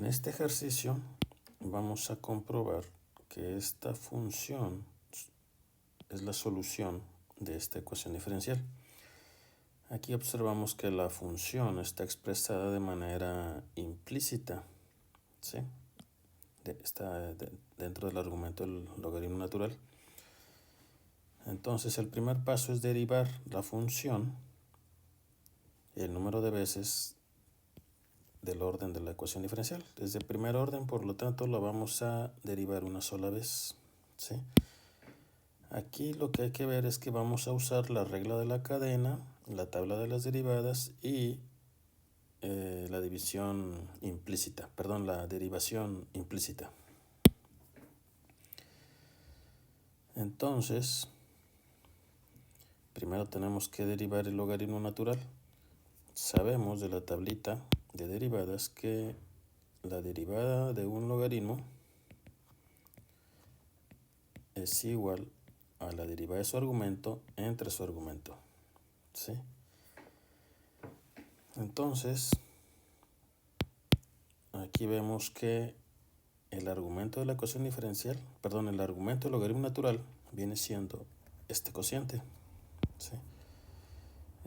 En este ejercicio vamos a comprobar que esta función es la solución de esta ecuación diferencial. Aquí observamos que la función está expresada de manera implícita, ¿sí? Está dentro del argumento del logaritmo natural. Entonces el primer paso es derivar la función el número de veces del orden de la ecuación diferencial. Es de primer orden, por lo tanto lo vamos a derivar una sola vez, ¿sí? Aquí lo que hay que ver es que vamos a usar la regla de la cadena, la tabla de las derivadas y la derivación implícita. Entonces, primero tenemos que derivar el logaritmo natural. Sabemos de la tablita de derivadas que la derivada de un logaritmo es igual a la derivada de su argumento entre su argumento, ¿sí? Entonces, aquí vemos que el argumento de la ecuación diferencial, el argumento del logaritmo natural viene siendo este cociente, ¿sí?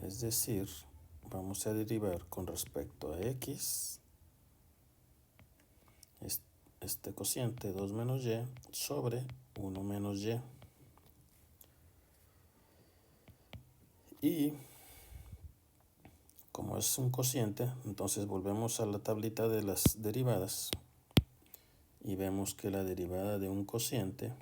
Es decir, vamos a derivar con respecto a x este cociente 2 menos y sobre 1 menos y. Y como es un cociente, entonces volvemos a la tablita de las derivadas y vemos que la derivada de un cociente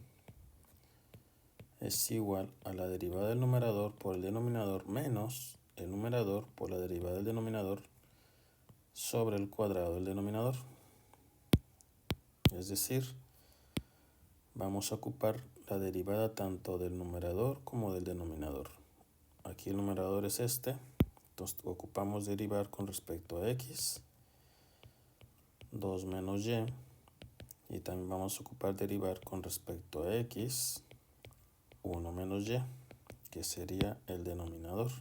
es igual a la derivada del numerador por el denominador menos el numerador por la derivada del denominador sobre el cuadrado del denominador. Es decir, vamos a ocupar la derivada tanto del numerador como del denominador. Aquí el numerador es este, entonces ocupamos derivar con respecto a x, 2 menos y también vamos a ocupar derivar con respecto a x, 1 menos y, que sería el denominador.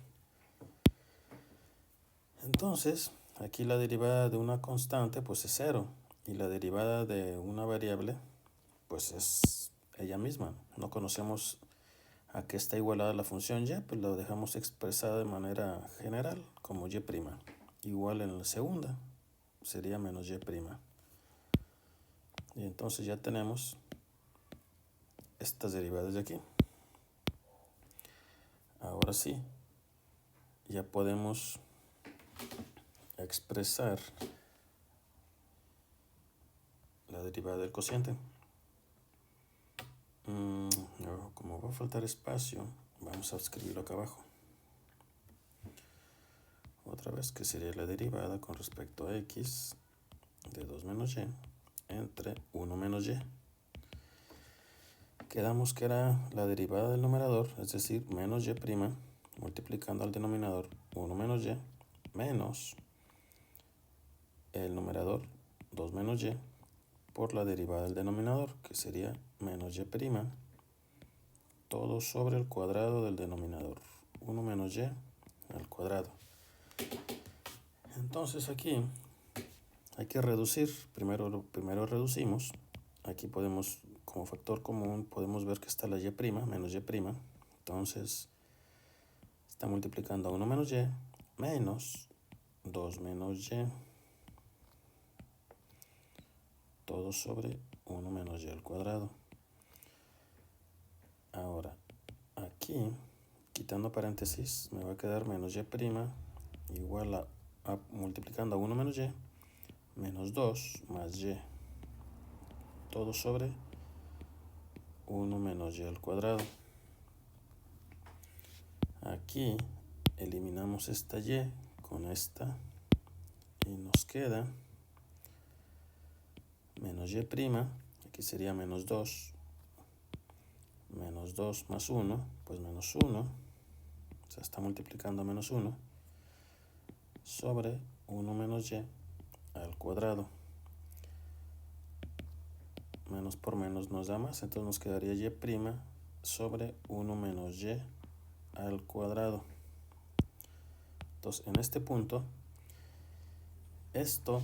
Entonces, aquí la derivada de una constante pues es 0 y la derivada de una variable pues es ella misma. No conocemos a qué está igualada la función y, pues lo dejamos expresada de manera general como y'. Igual en la segunda sería menos y'. Y entonces ya tenemos estas derivadas de aquí. Ahora sí, ya podemos expresar la derivada del cociente. Como va a faltar espacio, vamos a escribirlo acá abajo. Otra vez, que sería la derivada con respecto a x de 2 menos y entre 1 menos y. Quedamos que era la derivada del numerador, es decir, menos y', multiplicando al denominador 1 menos y, menos el numerador 2 menos y, por la derivada del denominador, que sería menos y', todo sobre el cuadrado del denominador, 1 menos y al cuadrado. Entonces aquí hay que reducir, primero reducimos, aquí podemos, como factor común, podemos ver que está la y', menos y', entonces está multiplicando a 1 menos y, menos 2 menos y, todo sobre 1 menos y al cuadrado. Ahora, aquí, quitando paréntesis, me va a quedar menos y' igual a multiplicando a 1 menos y, menos 2 más y, todo sobre 1 menos y al cuadrado. Aquí eliminamos esta y con esta y nos queda menos y', aquí sería menos 2 más 1, pues menos 1, o sea, está multiplicando a menos 1, sobre 1 menos y al cuadrado. Menos por menos nos da más, entonces nos quedaría y' sobre 1 menos y al cuadrado. Entonces, en este punto, esto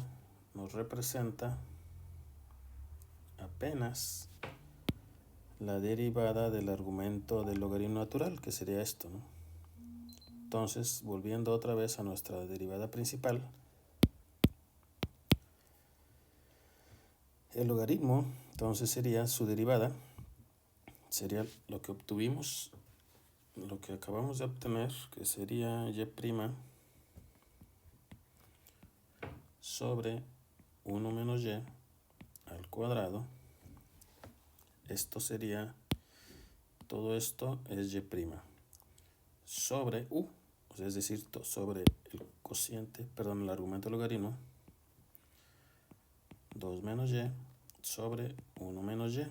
nos representa apenas la derivada del argumento del logaritmo natural, que sería esto, ¿no? Entonces, volviendo otra vez a nuestra derivada principal, el logaritmo, entonces sería su derivada, sería lo que obtuvimos, lo que acabamos de obtener, que sería y' sobre 1 menos y al cuadrado. Esto sería, todo esto es y' sobre u, es decir, sobre el cociente, perdón, el argumento del logaritmo, 2 menos y sobre 1 menos y.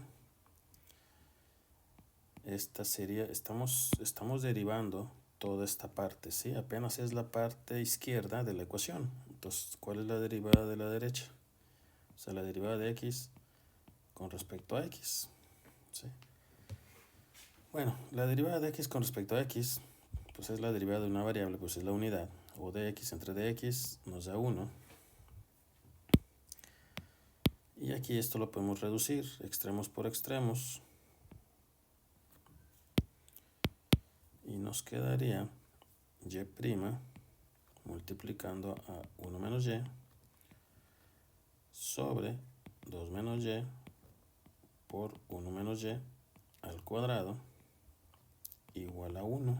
Esta sería, estamos derivando toda esta parte, ¿sí? Apenas es la parte izquierda de la ecuación. Entonces, ¿cuál es la derivada de la derecha? O sea, la derivada de x con respecto a x, ¿sí? Bueno, la derivada de x con respecto a x, pues es la derivada de una variable, pues es la unidad, o dx entre dx nos da 1. Y aquí esto lo podemos reducir, extremos por extremos. Y nos quedaría y' multiplicando a 1 menos y sobre 2 menos y por 1 menos y al cuadrado igual a 1.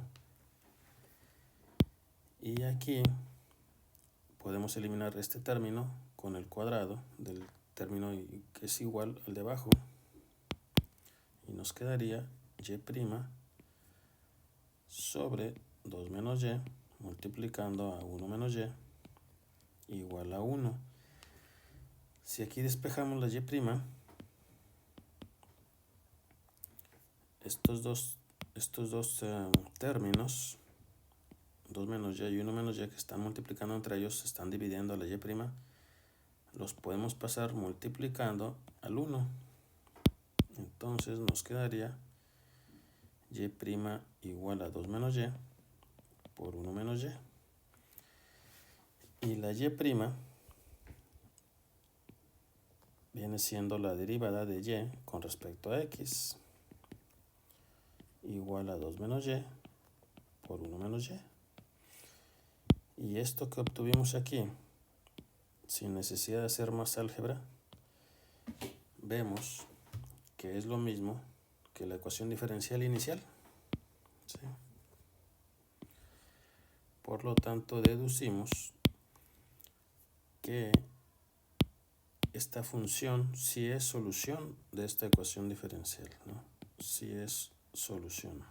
Y aquí podemos eliminar este término con el cuadrado del término que es igual al de abajo. Y nos quedaría y' sobre 2 menos y multiplicando a 1 menos y igual a 1. Si aquí despejamos la y', estos dos términos, 2 menos y 1 menos y, que están multiplicando entre ellos, se están dividiendo a la y', los podemos pasar multiplicando al 1. Entonces nos quedaría y' igual a 2 menos y por 1 menos y. Y la y' viene siendo la derivada de y con respecto a x, igual a 2 menos y por 1 menos y. Y esto que obtuvimos aquí, sin necesidad de hacer más álgebra, vemos que es lo mismo que la ecuación diferencial inicial, ¿sí? Por lo tanto, deducimos que esta función sí es solución de esta ecuación diferencial, ¿no? Sí es solución.